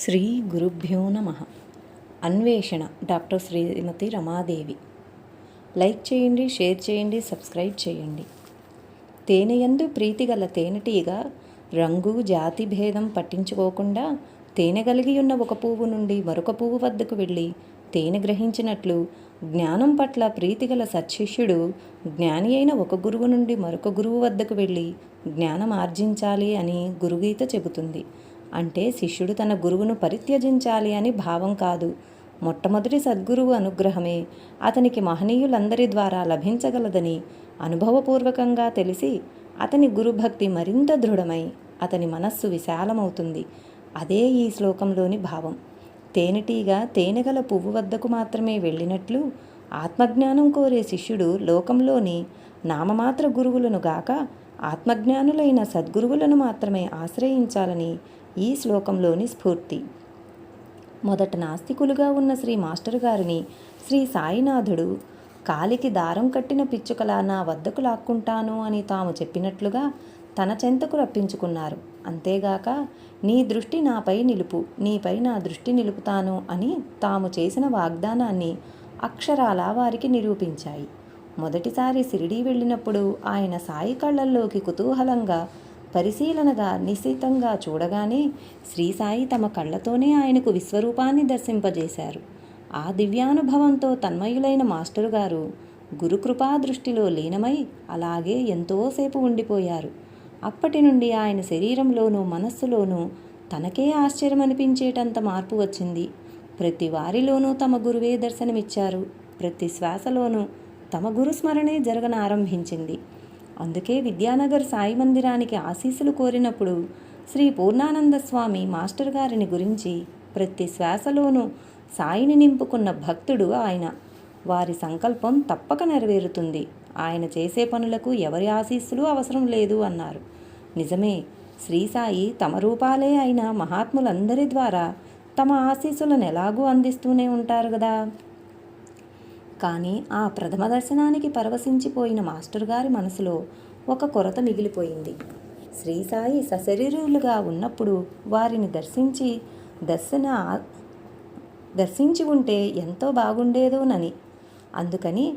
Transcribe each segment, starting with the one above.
శ్రీ గురుభ్యో నమ. అన్వేషణ డాక్టర్ శ్రీమతి రమాదేవి. లైక్ చేయండి, షేర్ చేయండి, సబ్స్క్రైబ్ చేయండి. తేనెయందు ప్రీతిగల తేనెటీగ రంగు జాతి భేదం పట్టించుకోకుండా తేనె కలిగి ఉన్న ఒక పువ్వు నుండి మరొక పువ్వు వద్దకు వెళ్ళి తేనె గ్రహించినట్లు జ్ఞానం పట్ల ప్రీతిగల సత్శిష్యుడు జ్ఞాని అయిన ఒక గురువు నుండి మరొక గురువు వద్దకు వెళ్ళి జ్ఞానం ఆర్జించాలి అని గురుగీత చెబుతుంది. అంటే శిష్యుడు తన గురువును పరిత్యజించాలి అని భావం కాదు. మొట్టమొదటి సద్గురువు అనుగ్రహమే అతనికి మహనీయులందరి ద్వారా లభించగలదని అనుభవపూర్వకంగా తెలిసి అతని గురుభక్తి మరింత దృఢమై అతని మనస్సు విశాలమవుతుంది. అదే ఈ శ్లోకంలోని భావం. తేనెటీగ తేనెగల పువ్వు వద్దకు మాత్రమే వెళ్ళినట్లు ఆత్మజ్ఞానం కోరే శిష్యుడు లోకంలోని నామమాత్ర గురువులను గాక ఆత్మజ్ఞానులైన సద్గురువులను మాత్రమే ఆశ్రయించాలని ఈ శ్లోకంలోని స్ఫూర్తి. మొదట నాస్తికులుగా ఉన్న శ్రీ మాస్టర్ గారిని శ్రీ సాయినాథుడు కాలికి దారం కట్టిన పిచ్చుకలా నా వద్దకు లాక్కుంటాను అని తాము చెప్పినట్లుగా తన చెంతకు రప్పించుకున్నారు. అంతేగాక నీ దృష్టి నాపై నిలుపు, నీపై నా దృష్టి నిలుపుతాను అని తాము చేసిన వాగ్దానాన్ని అక్షరాలా వారికి నిరూపించాయి. మొదటిసారి షిరిడీ వెళ్ళినప్పుడు ఆయన సాయి కళ్ళల్లోకి కుతూహలంగా పరిశీలనగా నిశితంగా చూడగానే శ్రీ సాయి తమ కళ్ళతోనే ఆయనకు విశ్వరూపాన్ని దర్శింపజేశారు. ఆ దివ్యానుభవంతో తన్మయులైన మాస్టరు గారు గురుకృపా దృష్టిలో లీనమై అలాగే ఎంతోసేపు ఉండిపోయారు. అప్పటి నుండి ఆయన శరీరంలోనూ మనస్సులోనూ తనకే ఆశ్చర్యమనిపించేటంత మార్పు వచ్చింది. ప్రతి వారిలోనూ తమ గురువే దర్శనమిచ్చారు. ప్రతి శ్వాసలోనూ తమ గురుస్మరణే జరగనారంభించింది. అందుకే విద్యానగర్ సాయి మందిరానికి ఆశీస్సులు కోరినప్పుడు శ్రీ పూర్ణానంద స్వామి మాస్టర్ గారిని గురించి ప్రతి శ్వాసలోనూ సాయిని నింపుకున్న భక్తుడు ఆయన. వారి సంకల్పం తప్పక నెరవేరుతుంది. ఆయన చేసే పనులకు ఎవరి ఆశీస్సులు అవసరం లేదు అన్నారు. నిజమే, శ్రీ సాయి తమ రూపాలే అయిన మహాత్ములందరి ద్వారా తమ ఆశీస్సులను ఎలాగూ అందిస్తూనే ఉంటారు కదా. కానీ ఆ ప్రథమ దర్శనానికి పరవశించిపోయిన మాస్టర్ గారి మనసులో ఒక కొరత మిగిలిపోయింది. శ్రీ సాయి సశరీరులుగా ఉన్నప్పుడు వారిని దర్శించి ఉంటే ఎంతో బాగుండేదోనని. అందుకని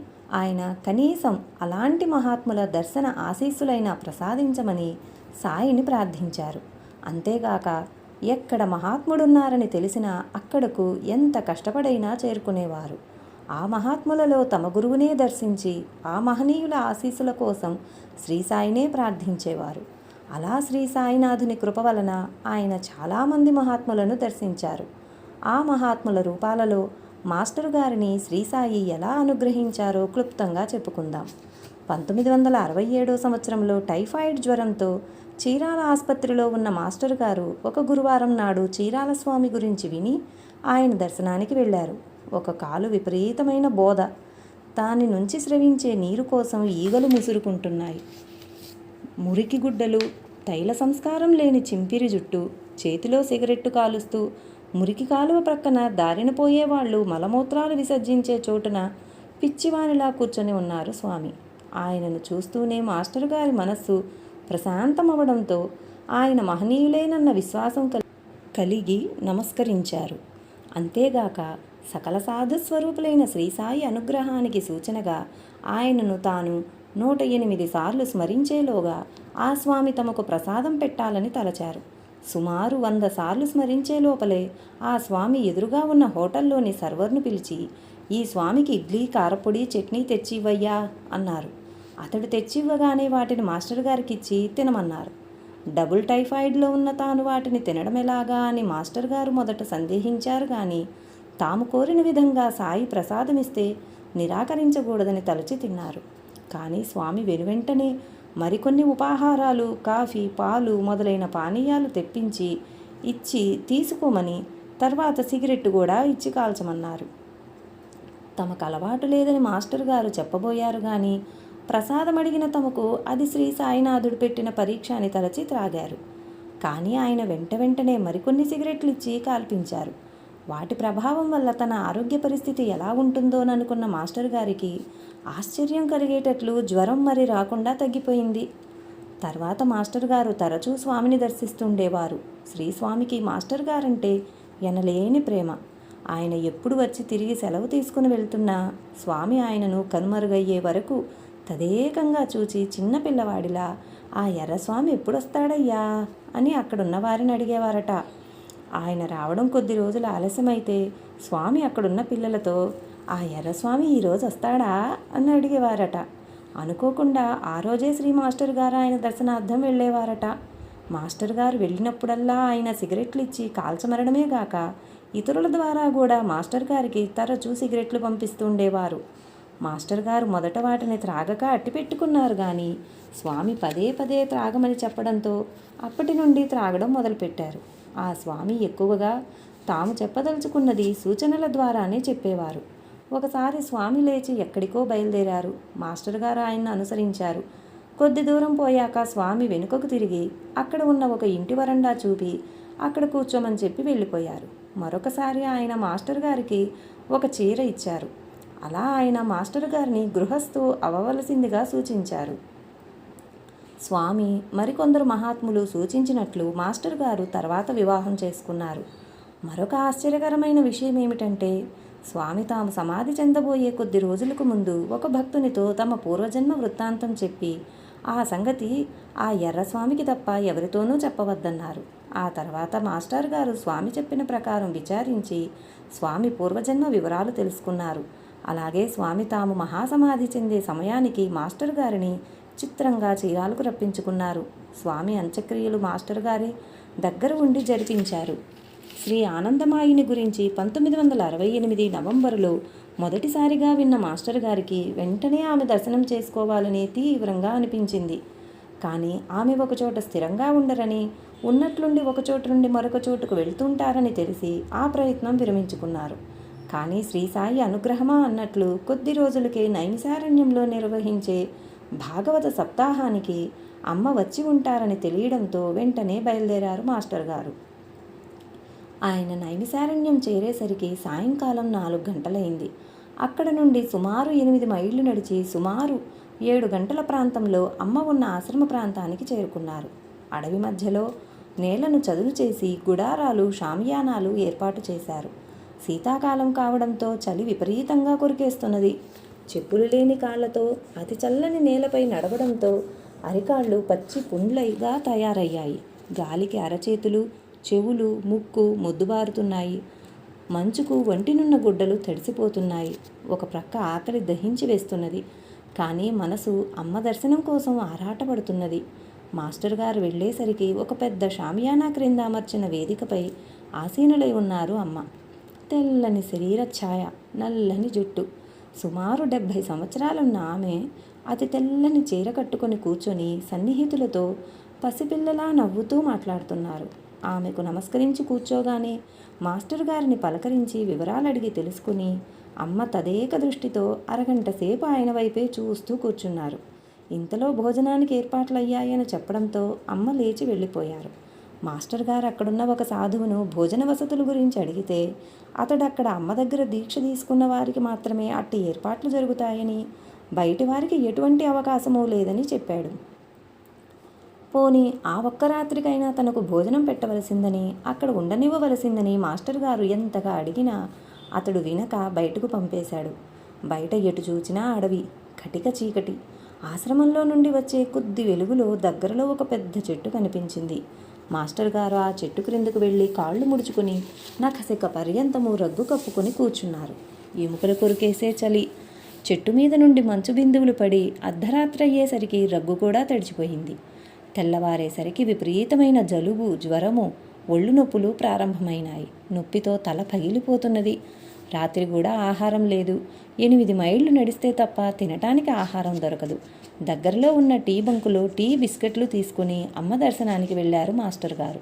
ఆయన కనీసం అలాంటి మహాత్ముల దర్శన ఆశీస్సులైనా ప్రసాదించమని సాయిని ప్రార్థించారు. అంతేగాక ఎక్కడ మహాత్ముడున్నారని తెలిసినా అక్కడకు ఎంత కష్టపడైనా చేరుకునేవారు. ఆ మహాత్ములలో తమ గురువునే దర్శించి ఆ మహనీయుల ఆశీస్సుల కోసం శ్రీ సాయినే ప్రార్థించేవారు. అలా శ్రీ సాయినాథుని కృప వలన ఆయన చాలామంది మహాత్ములను దర్శించారు. ఆ మహాత్ముల రూపాలలో మాస్టర్ గారిని శ్రీ సాయి ఎలా అనుగ్రహించారో క్లుప్తంగా చెప్పుకుందాం. 1967 సంవత్సరంలో టైఫాయిడ్ జ్వరంతో చీరాల ఆసుపత్రిలో ఉన్న మాస్టర్ గారు ఒక గురువారం నాడు చీరాల స్వామి గురించి విని ఆయన దర్శనానికి వెళ్ళారు. ఒక కాలు విపరీతమైన బోధ, దాని నుంచి స్రవించే నీరు కోసం ఈగలు ముసురుకుంటున్నాయి. మురికి గుడ్డలు, తైల సంస్కారం లేని చింపిరి జుట్టు, చేతిలో సిగరెట్టు కాలుస్తూ మురికి కాలువ ప్రక్కన దారిన పోయేవాళ్ళు మలమూత్రాలు విసర్జించే చోటున పిచ్చివానిలా కూర్చొని ఉన్నారు స్వామి. ఆయనను చూస్తూనే మాస్టర్ గారి మనస్సు ప్రశాంతమవడంతో ఆయన మహనీయులేనన్న విశ్వాసం కలిగి నమస్కరించారు. అంతేగాక సకల సాధుస్వరూపులైన శ్రీ సాయి అనుగ్రహానికి సూచనగా ఆయనను తాను 108 సార్లు స్మరించేలోగా ఆ స్వామి తమకు ప్రసాదం పెట్టాలని తలచారు. సుమారు 100 సార్లు స్మరించే లోపలే ఆ స్వామి ఎదురుగా ఉన్న హోటల్లోని సర్వర్ను పిలిచి, ఈ స్వామికి ఇడ్లీ, కారపొడి, చట్నీ తెచ్చివ్వయ్యా అన్నారు. అతడు తెచ్చివ్వగానే వాటిని మాస్టర్ గారికి ఇచ్చి తినమన్నారు. డబుల్ టైఫాయిడ్లో ఉన్న తాను వాటిని తినడం ఎలాగా అని మాస్టర్ గారు మొదట సందేహించారు. కానీ తాము కోరిన విధంగా సాయి ప్రసాదమిస్తే నిరాకరించకూడదని తలచి తిన్నారు. కానీ స్వామి వెనువెంటనే మరికొన్ని ఉపాహారాలు, కాఫీ, పాలు మొదలైన పానీయాలు తెప్పించి ఇచ్చి తీసుకోమని, తర్వాత సిగరెట్టు కూడా ఇచ్చి కాల్చమన్నారు. తమకు అలవాటు లేదని మాస్టర్ గారు చెప్పబోయారు. కానీ ప్రసాదం అడిగిన తమకు అది శ్రీ సాయినాథుడు పెట్టిన పరీక్ష అని తలచి త్రాగారు. కానీ ఆయన వెంటనే మరికొన్ని సిగరెట్లు ఇచ్చి కాల్పించారు. వాటి ప్రభావం వల్ల తన ఆరోగ్య పరిస్థితి ఎలా ఉంటుందోననుకున్న మాస్టర్ గారికి ఆశ్చర్యం కలిగేటట్లు జ్వరం మరి రాకుండా తగ్గిపోయింది. తర్వాత మాస్టర్ గారు తరచూ స్వామిని దర్శిస్తుండేవారు. శ్రీ స్వామికి మాస్టర్ గారంటే ఎనలేని ప్రేమ. ఆయన ఎప్పుడు వచ్చి తిరిగి సెలవు తీసుకుని వెళ్తున్నా స్వామి ఆయనను కనుమరుగయ్యే వరకు తదేకంగా చూచి చిన్న పిల్లవాడిలా ఆ ఎర్రస్వామి ఎప్పుడొస్తాడయ్యా అని అక్కడున్న వారిని అడిగేవారట. ఆయన రావడం కొద్ది రోజులు ఆలస్యమైతే స్వామి అక్కడున్న పిల్లలతో ఆ ఎర్రస్వామి ఈరోజు వస్తాడా అని అడిగేవారట. అనుకోకుండా ఆ రోజే శ్రీ మాస్టర్ గారు ఆయన దర్శనార్థం వెళ్ళేవారట. మాస్టర్ గారు వెళ్ళినప్పుడల్లా ఆయన సిగరెట్లు ఇచ్చి కాల్చమరడమే గాక ఇతరుల ద్వారా కూడా మాస్టర్ గారికి తరచూ సిగరెట్లు పంపిస్తుండేవారు. మాస్టర్ గారు మొదట వాటిని త్రాగక అట్టిపెట్టుకున్నారు కానీ స్వామి పదే పదే త్రాగమని చెప్పడంతో అప్పటి నుండి త్రాగడం మొదలుపెట్టారు. ఆ స్వామి ఎక్కువగా తాము చెప్పదలుచుకున్నది సూచనల ద్వారానే చెప్పేవారు. ఒకసారి స్వామి లేచి ఎక్కడికో బయలుదేరారు. మాస్టర్ గారు ఆయన్ను అనుసరించారు. కొద్ది దూరం పోయాక స్వామి వెనుకకు తిరిగి అక్కడ ఉన్న ఒక ఇంటి వరండా చూపి అక్కడ కూర్చోమని చెప్పి వెళ్ళిపోయారు. మరొకసారి ఆయన మాస్టర్ గారికి ఒక చీర ఇచ్చారు. అలా ఆయన మాస్టర్ గారిని గృహస్థు అవ్వవలసిందిగా సూచించారు. స్వామి మరికొందరు మహాత్ములు సూచించినట్లు మాస్టర్ గారు తర్వాత వివాహం చేసుకున్నారు. మరొక ఆశ్చర్యకరమైన విషయం ఏమిటంటే స్వామి తాము సమాధి చెందబోయే కొద్ది రోజులకు ముందు ఒక భక్తునితో తమ పూర్వజన్మ వృత్తాంతం చెప్పి ఆ సంగతి ఆ ఎర్రస్వామికి తప్ప ఎవరితోనూ చెప్పవద్దన్నారు. ఆ తర్వాత మాస్టర్ గారు స్వామి చెప్పిన ప్రకారం విచారించి స్వామి పూర్వజన్మ వివరాలు తెలుసుకున్నారు. అలాగే స్వామి తాము మహాసమాధి చెందే సమయానికి మాస్టర్ గారిని చిత్రంగా చీరాలకు రప్పించుకున్నారు. స్వామి అంత్యక్రియలు మాస్టర్ గారి దగ్గర ఉండి జరిపించారు. శ్రీ ఆనందమాయిని గురించి 1968 నవంబరులో మొదటిసారిగా విన్న మాస్టర్ గారికి వెంటనే ఆమె దర్శనం చేసుకోవాలని తీవ్రంగా అనిపించింది. కానీ ఆమె ఒకచోట స్థిరంగా ఉండరని, ఉన్నట్లుండి ఒకచోటు నుండి మరొక చోటుకు వెళ్తుంటారని తెలిసి ఆ ప్రయత్నం విరమించుకున్నారు. కానీ శ్రీ సాయి అనుగ్రహమా అన్నట్లు కొద్ది రోజులకే నైమిసారణ్యంలో నిర్వహించే భాగవత సప్తాహానికి అమ్మ వచ్చి ఉంటారని తెలియడంతో వెంటనే బయలుదేరారు మాస్టర్ గారు. ఆయన నైమిసారణ్యం చేరేసరికి సాయంకాలం 4 గంటలైంది. అక్కడ నుండి సుమారు 8 మైళ్ళు నడిచి సుమారు 7 గంటల ప్రాంతంలో అమ్మ ఉన్న ఆశ్రమ ప్రాంతానికి చేరుకున్నారు. అడవి మధ్యలో నేలను చదును చేసి గుడారాలు, షామియానాలు ఏర్పాటు చేశారు. శీతాకాలం కావడంతో చలి విపరీతంగా కొరికేస్తున్నది. చెప్పులు లేని కాళ్లతో అతి చల్లని నేలపై నడవడంతో అరికాళ్ళు పచ్చి పుండ్లైగా తయారయ్యాయి. గాలికి అరచేతులు, చెవులు, ముక్కు మొద్దుబారుతున్నాయి. మంచుకు ఒంటినున్న గుడ్డలు తడిసిపోతున్నాయి. ఒక ప్రక్క ఆకలి దహించి వేస్తున్నది. కానీ మనసు అమ్మ దర్శనం కోసం ఆరాటపడుతున్నది. మాస్టర్ గారు వెళ్ళేసరికి ఒక పెద్ద షామియానా క్రింద అమర్చిన వేదికపై ఆసీనులై ఉన్నారు అమ్మ. తెల్లని శరీర ఛాయ, నల్లని జుట్టు. సుమారు 70 సంవత్సరాలున్న ఆమె అతి తెల్లని చీర కట్టుకొని కూర్చొని సన్నిహితులతో పసిపిల్లలా నవ్వుతూ మాట్లాడుతున్నారు. ఆమెకు నమస్కరించి కూర్చోగానే మాస్టర్ గారిని పలకరించి వివరాలు అడిగి తెలుసుకుని అమ్మ తదేక దృష్టితో అరగంట సేపు ఆయన వైపే చూస్తూ కూర్చున్నారు. ఇంతలో భోజనానికి ఏర్పాట్లయ్యాయని చెప్పడంతో అమ్మ లేచి వెళ్ళిపోయారు. మాస్టర్ గారు అక్కడున్న ఒక సాధువును భోజన వసతుల గురించి అడిగితే అతడు అక్కడ అమ్మ దగ్గర దీక్ష తీసుకున్న వారికి మాత్రమే అట్టి ఏర్పాట్లు జరుగుతాయని, బయటి వారికి ఎటువంటి అవకాశమూ లేదని చెప్పాడు. పోనీ ఆ ఒక్క రాత్రికైనా తనకు భోజనం పెట్టవలసిందని, అక్కడ ఉండనివ్వవలసిందని మాస్టర్ గారు ఎంతగా అడిగినా అతడు వినక బయటకు పంపేశాడు. బయట ఎటు చూచినా అడవి, కటిక చీకటి. ఆశ్రమంలో నుండి వచ్చే కొద్ది వెలుగులో దగ్గరలో ఒక పెద్ద చెట్టు కనిపించింది. మాస్టర్ గారు ఆ చెట్టు క్రిందకు వెళ్ళి కాళ్ళు ముడుచుకుని నఖసిక పర్యంతము రగ్గు కప్పుకొని కూర్చున్నారు. ఎముకలు కొరికేసే చలి. చెట్టు మీద నుండి మంచు బిందువులు పడి అర్ధరాత్రి అయ్యేసరికి రగ్గు కూడా తడిచిపోయింది. తెల్లవారేసరికి విపరీతమైన జలుబు, జ్వరము, ఒళ్ళు నొప్పులు ప్రారంభమైనాయి. నొప్పితో తల పగిలిపోతున్నది. రాత్రి కూడా ఆహారం లేదు. 8 మైళ్ళు నడిస్తే తప్ప తినటానికి ఆహారం దొరకదు. దగ్గరలో ఉన్న టీ బంకులో టీ బిస్కెట్లు తీసుకుని అమ్మ దర్శనానికి వెళ్ళారు మాస్టర్ గారు.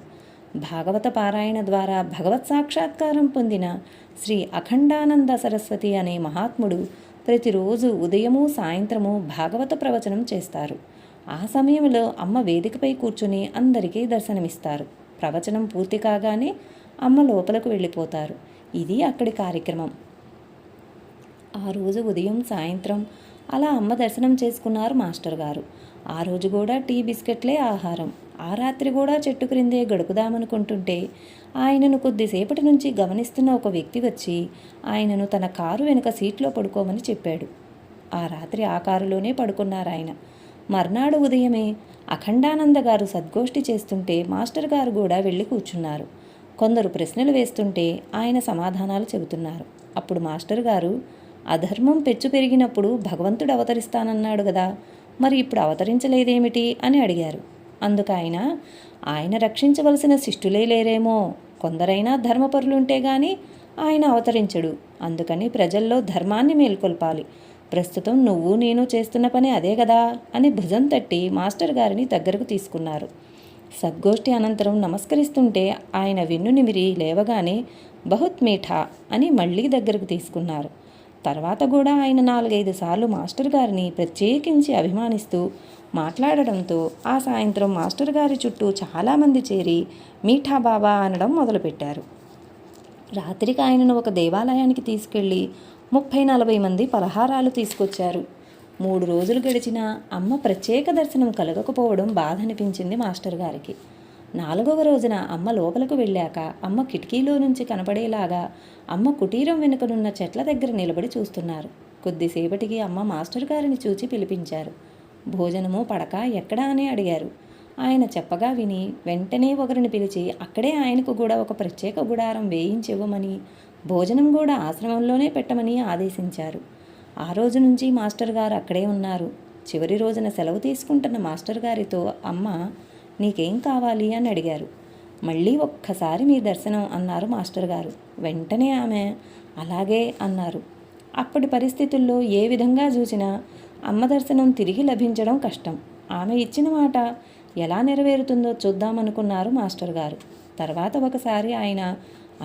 భాగవత పారాయణ ద్వారా భగవత్ సాక్షాత్కారం పొందిన శ్రీ అఖండానంద సరస్వతి అనే మహాత్ముడు ప్రతిరోజు ఉదయము సాయంత్రము భాగవత ప్రవచనం చేస్తారు. ఆ సమయంలో అమ్మ వేదికపై కూర్చుని అందరికీ దర్శనమిస్తారు. ప్రవచనం పూర్తి కాగానే అమ్మ లోపలకు వెళ్ళిపోతారు. ఇది అక్కడి కార్యక్రమం. ఆ రోజు ఉదయం సాయంత్రం అలా అమ్మ దర్శనం చేసుకున్నారు మాస్టర్ గారు. ఆ రోజు కూడా టీ బిస్కెట్లే ఆహారం. ఆ రాత్రి కూడా చెట్టు క్రిందే గడుపుదామనుకుంటుంటే ఆయనను కొద్దిసేపటి నుంచి గమనిస్తున్న ఒక వ్యక్తి వచ్చి ఆయనను తన కారు వెనుక సీట్లో పడుకోమని చెప్పాడు. ఆ రాత్రి ఆ కారులోనే పడుకున్నారాయన. మర్నాడు ఉదయమే అఖండానంద గారు సద్గోష్ఠి చేస్తుంటే మాస్టర్ గారు కూడా వెళ్ళి కూర్చున్నారు. కొందరు ప్రశ్నలు వేస్తుంటే ఆయన సమాధానాలు చెబుతున్నారు. అప్పుడు మాస్టర్ గారు, అధర్మం పెచ్చు పెరిగినప్పుడు భగవంతుడు అవతరిస్తానన్నాడు కదా, మరి ఇప్పుడు అవతరించలేదేమిటి అని అడిగారు. అందుకు ఆయన రక్షించవలసిన శిష్టులే లేరేమో, కొందరైనా ధర్మపరులుంటే గాని ఆయన అవతరించడు. అందుకని ప్రజల్లో ధర్మాన్ని మేల్కొల్పాలి. ప్రస్తుతం నువ్వు నేను చేస్తున్న పని అదే కదా అని భుజం తట్టి మాస్టర్ గారిని దగ్గరకు తీసుకున్నారు. సద్గోష్ఠి అనంతరం నమస్కరిస్తుంటే ఆయన వెన్ను నిమిరి లేవగానే బహుత్ మీఠా అని మళ్ళీ దగ్గరకు తీసుకున్నారు. తర్వాత కూడా ఆయన 4-5 సార్లు మాస్టర్ గారిని ప్రత్యేకించి అభిమానిస్తూ మాట్లాడడంతో ఆ సాయంత్రం మాస్టర్ గారి చుట్టూ చాలామంది చేరి మీఠా బాబా అనడం మొదలుపెట్టారు. రాత్రికి ఆయనను ఒక దేవాలయానికి తీసుకెళ్ళి 30-40 మంది పలహారాలు తీసుకొచ్చారు. 3 రోజులు గడిచినా అమ్మ ప్రత్యేక దర్శనం కలగకపోవడం బాధ అనిపించింది మాస్టర్ గారికి. 4వ రోజున అమ్మ లోపలకు వెళ్ళాక అమ్మ కిటికీలో నుంచి కనపడేలాగా అమ్మ కుటీరం వెనుకనున్న చెట్ల దగ్గర నిలబడి చూస్తున్నారు. కొద్దిసేపటికి అమ్మ మాస్టర్ గారిని చూచి పిలిపించారు. భోజనము పడక ఎక్కడా అని అడిగారు. ఆయన చెప్పగా విని వెంటనే ఒకరిని పిలిచి అక్కడే ఆయనకు కూడా ఒక ప్రత్యేక గుడారం వేయించివ్వమని, భోజనం కూడా ఆశ్రమంలోనే పెట్టమని ఆదేశించారు. ఆ రోజు నుంచి మాస్టర్ గారు అక్కడే ఉన్నారు. చివరి రోజున సెలవు తీసుకుంటున్న మాస్టర్ గారితో అమ్మ, నీకేం కావాలి అని అడిగారు. మళ్ళీ ఒక్కసారి మీ దర్శనం అన్నారు మాస్టర్ గారు. వెంటనే ఆమె అలాగే అన్నారు. అప్పటి పరిస్థితుల్లో ఏ విధంగా చూసినా అమ్మ దర్శనం తిరిగి లభించడం కష్టం. ఆమె ఇచ్చిన మాట ఎలా నెరవేరుతుందో చూద్దామనుకున్నారు మాస్టర్ గారు. తర్వాత ఒకసారి ఆయన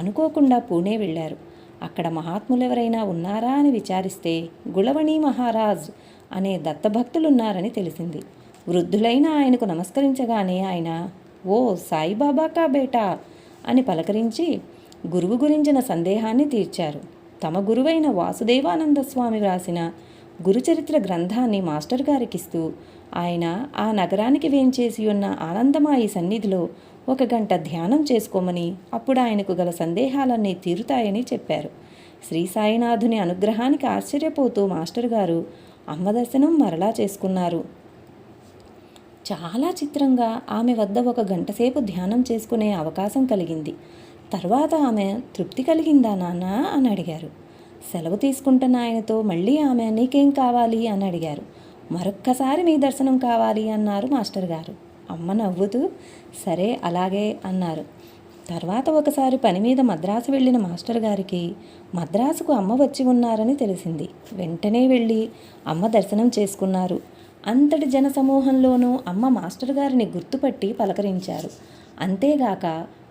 అనుకోకుండా పూణే వెళ్ళారు. అక్కడ మహాత్ములెవరైనా ఉన్నారా అని విచారిస్తే గుళవణి మహారాజ్ అనే దత్తభక్తులున్నారని తెలిసింది. వృద్ధులైన ఆయనకు నమస్కరించగానే ఆయన, ఓ సాయిబాబా కా బేటా అని పలకరించి గురువు గురించిన సందేహాన్ని తీర్చారు. తమ గురువైన వాసుదేవానంద స్వామి వ్రాసిన గురుచరిత్ర గ్రంథాన్ని మాస్టర్ గారికిస్తూ ఆయన ఆ నగరానికి వేంచేసి ఉన్న ఆనందమాయి సన్నిధిలో 1 గంట ధ్యానం చేసుకోమని, అప్పుడు ఆయనకు గల సందేహాలన్నీ తీరుతాయని చెప్పారు. శ్రీ సాయినాథుని అనుగ్రహానికి ఆశ్చర్యపోతూ మాస్టర్ గారు అమ్మ దర్శనం మరలా చేసుకున్నారు. చాలా చిత్రంగా ఆమె వద్ద 1 గంట సేపు ధ్యానం చేసుకునే అవకాశం కలిగింది. తర్వాత ఆమె, తృప్తి కలిగిందా నాన్న అని అడిగారు. సెలవు తీసుకుంటున్న ఆయనతో మళ్ళీ ఆమె, నీకేం కావాలి అని అడిగారు. మరొక్కసారి మీ దర్శనం కావాలి అన్నారు మాస్టర్ గారు. అమ్మ నవ్వుతూ సరే అలాగే అన్నారు. తర్వాత ఒకసారి పని మీద మద్రాసు వెళ్ళిన మాస్టర్ గారికి మద్రాసుకు అమ్మ వచ్చి ఉన్నారని తెలిసింది. వెంటనే వెళ్ళి అమ్మ దర్శనం చేసుకున్నారు. అంతటి జనసమూహంలోనూ అమ్మ మాస్టర్ గారిని గుర్తుపట్టి పలకరించారు. అంతేగాక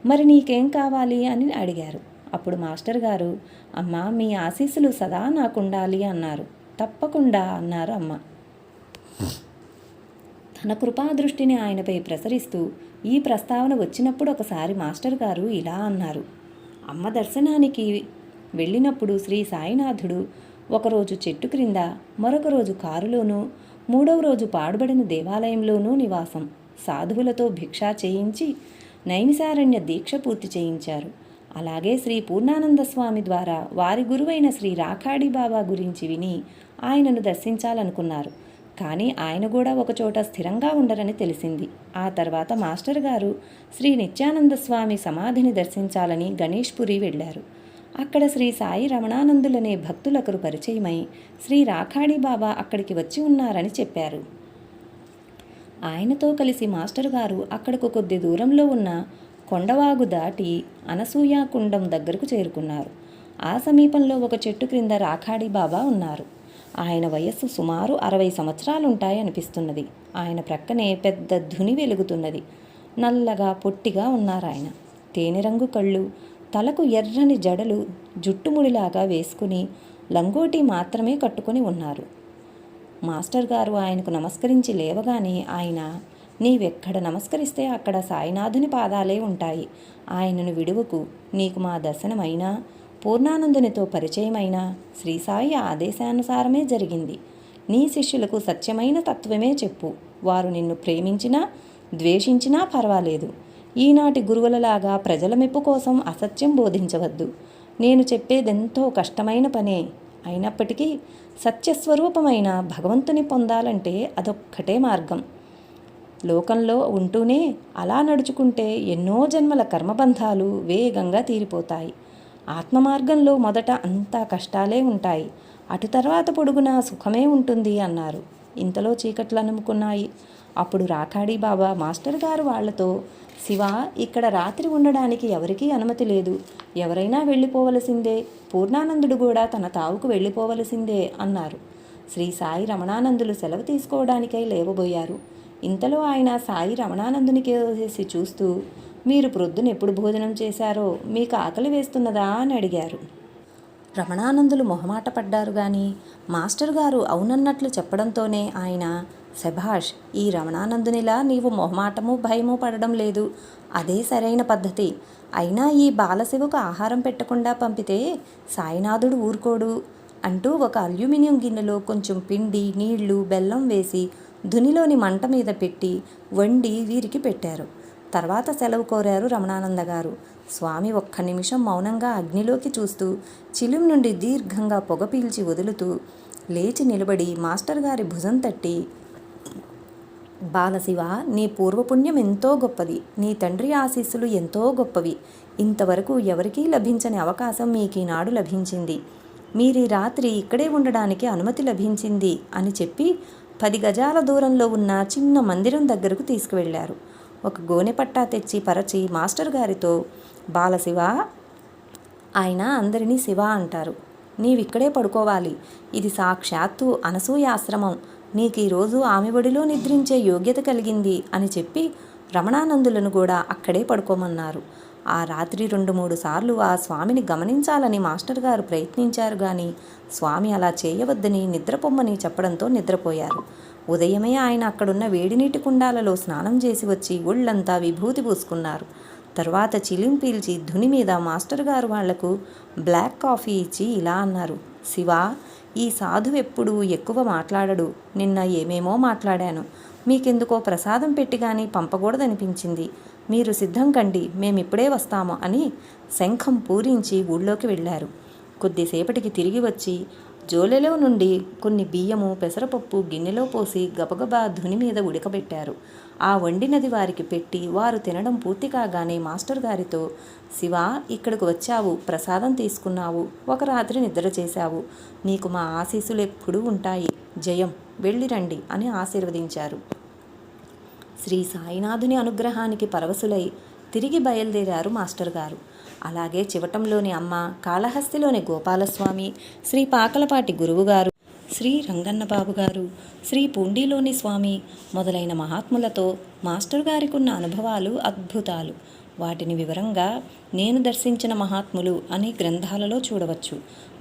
మరి నీకేం కావాలి అని అడిగారు. అప్పుడు మాస్టర్ గారు, అమ్మ మీ ఆశీస్సులు సదా నాకుండాలి అన్నారు. తప్పకుండా అన్నారు అమ్మ. తన కృపాదృష్టిని ఆయనపై ప్రసరిస్తూ ఈ ప్రస్తావన వచ్చినప్పుడు ఒకసారి మాస్టర్ గారు ఇలా అన్నారు. అమ్మ దర్శనానికి వెళ్ళినప్పుడు శ్రీ సాయినాథుడు ఒకరోజు చెట్టు క్రింద, మరొక రోజు కారులోనూ, 3వ రోజు పాడుబడిన దేవాలయంలోనూ నివాసం. సాధువులతో భిక్షా చేయించి నైమిసారణ్య దీక్ష పూర్తి చేయించారు. అలాగే శ్రీ పూర్ణానంద స్వామి ద్వారా వారి గురువైన శ్రీ రాఖాడి బాబా గురించి విని ఆయనను దర్శించాలనుకున్నారు. కానీ ఆయన కూడా ఒకచోట స్థిరంగా ఉండరని తెలిసింది. ఆ తర్వాత మాస్టర్ గారు శ్రీ నిత్యానంద స్వామి సమాధిని దర్శించాలని గణేష్పురి వెళ్ళారు. అక్కడ శ్రీ సాయి రమణానందులనే భక్తులొకరు పరిచయమై శ్రీ రాఖాడి బాబా అక్కడికి వచ్చి ఉన్నారని చెప్పారు. ఆయనతో కలిసి మాస్టర్ గారు అక్కడకు కొద్ది దూరంలో ఉన్న కొండవాగు దాటి అనసూయాకుండం దగ్గరకు చేరుకున్నారు. ఆ సమీపంలో ఒక చెట్టు క్రింద రాఖాడి బాబా ఉన్నారు. ఆయన వయస్సు సుమారు 60 సంవత్సరాలుంటాయనిపిస్తున్నది. ఆయన ప్రక్కనే పెద్ద ధుని వెలుగుతున్నది. నల్లగా పొట్టిగా ఉన్నారాయన. తేనెరంగు కళ్ళు, తలకు ఎర్రని జడలు జుట్టుముడిలాగా వేసుకుని లంగోటి మాత్రమే కట్టుకొని ఉన్నారు. మాస్టర్ గారు ఆయనకు నమస్కరించి లేవగానే ఆయన, నీవెక్కడ నమస్కరిస్తే అక్కడ సాయినాథుని పాదాలే ఉంటాయి. ఆయనను విడువకు. నీకు మా దర్శనమైనా పూర్ణానందునితో పరిచయమైనా శ్రీ సాయి ఆదేశానుసారమే జరిగింది. నీ శిష్యులకు సత్యమైన తత్వమే చెప్పు. వారు నిన్ను ప్రేమించినా ద్వేషించినా పర్వాలేదు. ఈనాటి గురువులలాగా ప్రజల మెప్పు కోసం అసత్యం బోధించవద్దు. నేను చెప్పేదెంతో కష్టమైన పనే అయినప్పటికీ సత్యస్వరూపమైన భగవంతుని పొందాలంటే అదొక్కటే మార్గం. లోకంలో ఉంటూనే అలా నడుచుకుంటే ఎన్నో జన్మల కర్మబంధాలు వేగంగా తీరిపోతాయి. ఆత్మమార్గంలో మొదట అంతా కష్టాలే ఉంటాయి, అటు తర్వాత పొడుగునా సుఖమే ఉంటుంది అన్నారు. ఇంతలో చీకట్లు అలుముకున్నాయి. అప్పుడు రాకాడి బాబా మాస్టర్ గారు వాళ్లతో, శివ, ఇక్కడ రాత్రి ఉండడానికి ఎవరికీ అనుమతి లేదు. ఎవరైనా వెళ్ళిపోవలసిందే. పూర్ణానందుడు కూడా తన తావుకు వెళ్ళిపోవలసిందే అన్నారు. శ్రీ సాయి రమణానందులు సెలవు తీసుకోవడానికై లేవబోయారు. ఇంతలో ఆయన సాయి రమణానందుని కేసి చూస్తూ, మీరు ప్రొద్దున ఎప్పుడు భోజనం చేశారో, మీకు ఆకలి వేస్తున్నదా అని అడిగారు. రమణానందులు మొహమాట పడ్డారు గాని మాస్టర్ గారు అవునన్నట్లు చెప్పడంతోనే ఆయన, శభాష్, ఈ రమణానందునిలా నీవు మొహమాటము భయము పడడం లేదు. అదే సరైన పద్ధతి. అయినా ఈ బాలశివకు ఆహారం పెట్టకుండా పంపితే సాయినాథుడు ఊరుకోడు అంటూ ఒక అల్యూమినియం గిన్నెలో కొంచెం పిండి, నీళ్లు, బెల్లం వేసి ధునిలోని మంట మీద పెట్టి వండి వీరికి పెట్టారు. తర్వాత సెలవు కోరారు రమణానంద గారు. స్వామి ఒక్క నిమిషం మౌనంగా అగ్నిలోకి చూస్తూ చిలుం నుండి దీర్ఘంగా పొగ పీల్చి వదులుతూ లేచి నిలబడి మాస్టర్ గారి భుజం తట్టి, బాలశివ, నీ పూర్వపుణ్యం ఎంతో గొప్పది. నీ తండ్రి ఆశీస్సులు ఎంతో గొప్పవి. ఇంతవరకు ఎవరికీ లభించని అవకాశం మీకీనాడు లభించింది. మీరీ రాత్రి ఇక్కడే ఉండడానికి అనుమతి లభించింది అని చెప్పి 10 గజాల దూరంలో ఉన్న చిన్న మందిరం దగ్గరకు తీసుకువెళ్లారు. ఒక గోనె పట్టా తెచ్చి పరచి మాస్టర్ గారితో, బాలశివ, ఆయన అందరినీ శివ అంటారు, నీవిక్కడే పడుకోవాలి. ఇది సాక్షాత్తు అనసూయ ఆశ్రమం. నీకు ఈరోజు ఆమె ఒడిలో నిద్రించే యోగ్యత కలిగింది అని చెప్పి రమణానందులను కూడా అక్కడే పడుకోమన్నారు. ఆ రాత్రి 2-3 సార్లు ఆ స్వామిని గమనించాలని మాస్టర్ గారు ప్రయత్నించారు కానీ స్వామి అలా చేయవద్దని నిద్రపొమ్మని చెప్పడంతో నిద్రపోయారు. ఉదయమే ఆయన అక్కడున్న వేడినీటి కుండాలలో స్నానం చేసి వచ్చి ఒళ్ళంతా విభూతి పూసుకున్నారు. తర్వాత చిలిం పీల్చి ధుని మీద మాస్టర్ గారు వాళ్లకు బ్లాక్ కాఫీ ఇచ్చి ఇలా అన్నారు, శివ, ఈ సాధువు ఎప్పుడూ ఎక్కువ మాట్లాడడు. నిన్న ఏమేమో మాట్లాడాను. మీకెందుకో ప్రసాదం పెట్టి కానీ పంపకూడదనిపించింది. మీరు సిద్ధం కండి, మేమిప్పుడే వస్తాము అని శంఖం పూరించి ఊళ్ళోకి వెళ్ళారు. కొద్దిసేపటికి తిరిగి వచ్చి జోలెలో నుండి కొన్ని బియ్యము, పెసరపప్పు గిన్నెలో పోసి గబగబా ధుని మీద ఉడకబెట్టారు. ఆ వండినది వారికి పెట్టి వారు తినడం పూర్తి కాగానే మాస్టర్ గారితో, శివ, ఇక్కడికి వచ్చావు, ప్రసాదం తీసుకున్నావు, ఒక రాత్రి నిద్ర చేశావు. నీకు మా ఆశీస్సులు ఎప్పుడూ ఉంటాయి. జయం, వెళ్ళిరండి అని ఆశీర్వదించారు. శ్రీ సాయినాథుని అనుగ్రహానికి పరవశులై తిరిగి బయలుదేరారు మాస్టర్ గారు. అలాగే చివటంలోని అమ్మ, కాళహస్తిలోని గోపాలస్వామి, శ్రీ పాకలపాటి గురువుగారు, శ్రీ రంగన్నబాబు గారు, శ్రీ పూండిలోని స్వామి మొదలైన మహాత్ములతో మాస్టర్ గారికి ఉన్న అనుభవాలు అద్భుతాలు. వాటిని వివరంగా నేను దర్శించిన మహాత్ములు అనే గ్రంథాలలో చూడవచ్చు.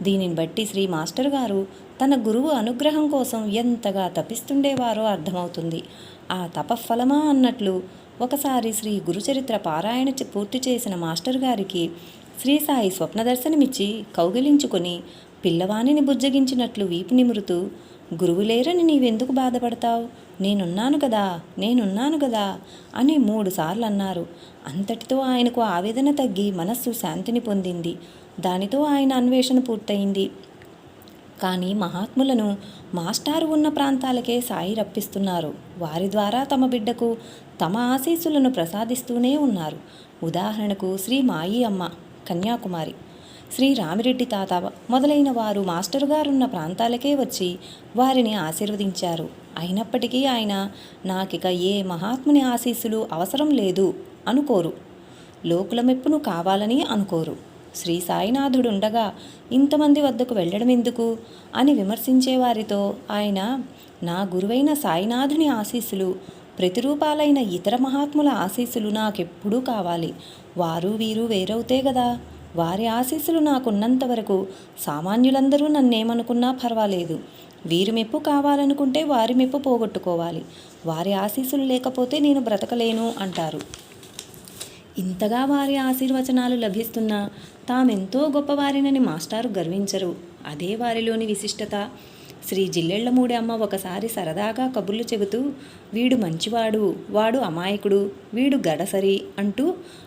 దీనిని బట్టి శ్రీ మాస్టర్ గారు తన గురువు అనుగ్రహం కోసం ఎంతగా తపిస్తుండేవారో అర్థమవుతుంది. ఆ తపఫలమా అన్నట్లు ఒకసారి శ్రీ గురుచరిత్ర పారాయణ పూర్తి చేసిన మాస్టర్ గారికి శ్రీ సాయి స్వప్న దర్శనమిచ్చి కౌగిలించుకొని పిల్లవాణిని బుజ్జగించినట్లు వీపు నిమురుతూ, గురువులేరని నీవెందుకు బాధపడతావు, నేనున్నాను కదా, నేనున్నాను కదా అని 3 సార్లు అన్నారు. అంతటితో ఆయనకు ఆవేదన తగ్గి మనస్సు శాంతిని పొందింది. దానితో ఆయన అన్వేషణ పూర్తయింది. కానీ మహాత్ములను మాస్టారు ఉన్న ప్రాంతాలకే సాయి రప్పిస్తున్నారు. వారి ద్వారా తమ బిడ్డకు తమ ఆశీస్సులను ప్రసాదిస్తూనే ఉన్నారు. ఉదాహరణకు శ్రీ మాయి అమ్మ, కన్యాకుమారి, శ్రీ రామిరెడ్డి తాత మొదలైన వారు మాస్టర్ గారున్న ప్రాంతాలకే వచ్చి వారిని ఆశీర్వదించారు. అయినప్పటికీ ఆయన నాకిక ఏ మహాత్ముని ఆశీస్సులు అవసరం లేదు అనుకోరు. లోకుల మెప్పును కావాలని అనుకోరు. శ్రీ సాయినాథుడుండగా ఇంతమంది వద్దకు వెళ్ళడం ఎందుకు అని విమర్శించేవారితో ఆయన, నా గురువైన సాయినాథుని ఆశీస్సులు, ప్రతిరూపాలైన ఇతర మహాత్ముల ఆశీస్సులు నాకెప్పుడూ కావాలి. వారు వీరు వేరవుతే గదా, వారి ఆశీస్సులు నాకున్నంత వరకు సామాన్యులందరూ నన్నేమనుకున్నా పర్వాలేదు. వీరి మెప్పు కావాలనుకుంటే వారి మెప్పు పోగొట్టుకోవాలి. వారి ఆశీస్సులు లేకపోతే నేను బ్రతకలేను అంటారు. ఇంతగా వారి ఆశీర్వచనాలు తామెంతో గొప్పవారినని మాస్టారు గర్వించరు. అదే వారిలోని విశిష్టత. శ్రీ జిల్లెళ్లమూడి అమ్మ ఒకసారి సరదాగా కబుర్లు చెబుతూ, వీడు మంచివాడు, వాడు అమాయకుడు, వీడు గడసరి అంటూ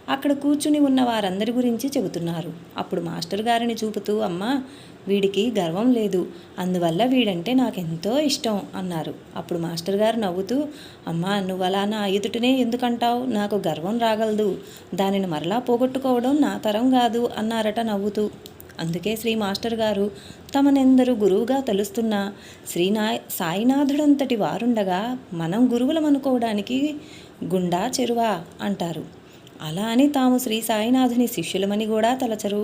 అక్కడ కూర్చుని ఉన్న వారందరి గురించి చెబుతున్నారు. అప్పుడు మాస్టర్ గారిని చూపుతూ, అమ్మా, వీడికి గర్వం లేదు, అందువల్ల వీడంటే నాకెంతో ఇష్టం అన్నారు. అప్పుడు మాస్టర్ గారు నవ్వుతూ, అమ్మా, నువ్వలా నా ఎదుటనే ఎందుకంటావు? నాకు గర్వం రాగలదు, దానిని మరలా పోగొట్టుకోవడం నా తరం కాదు అన్నారట నవ్వుతూ. అందుకే శ్రీ మాస్టర్ గారు తమనెందరూ గురువుగా తలుస్తున్నా సాయినాథుడంతటి వారుండగా మనం గురువులమనుకోవడానికి గుండా చెరువా అంటారు. అలా అని తాము శ్రీ సాయినాథుని శిష్యులమని కూడా తలచరు.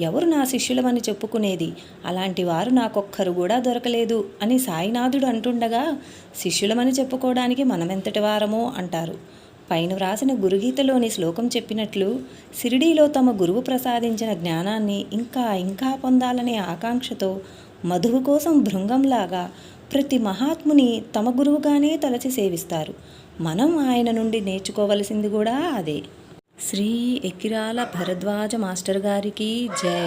ఎవరు నా శిష్యులమని చెప్పుకునేది? అలాంటి వారు నాకొక్కరు కూడా దొరకలేదు అని సాయినాథుడు అంటుండగా శిష్యులమని చెప్పుకోవడానికి మనమెంతటి వారమో అంటారు. పైన వ్రాసిన గురుగీతలోని శ్లోకం చెప్పినట్లు షిరిడీలో తమ గురువు ప్రసాదించిన జ్ఞానాన్ని ఇంకా ఇంకా పొందాలనే ఆకాంక్షతో మధువు కోసం భృంగంలాగా ప్రతి మహాత్ముని తమ గురువుగానే తలచి సేవిస్తారు. మనం ఆయన నుండి నేర్చుకోవలసింది కూడా అదే. శ్రీ ఎకిరాల భరద్వాజ మాస్టర్ గారికి జై.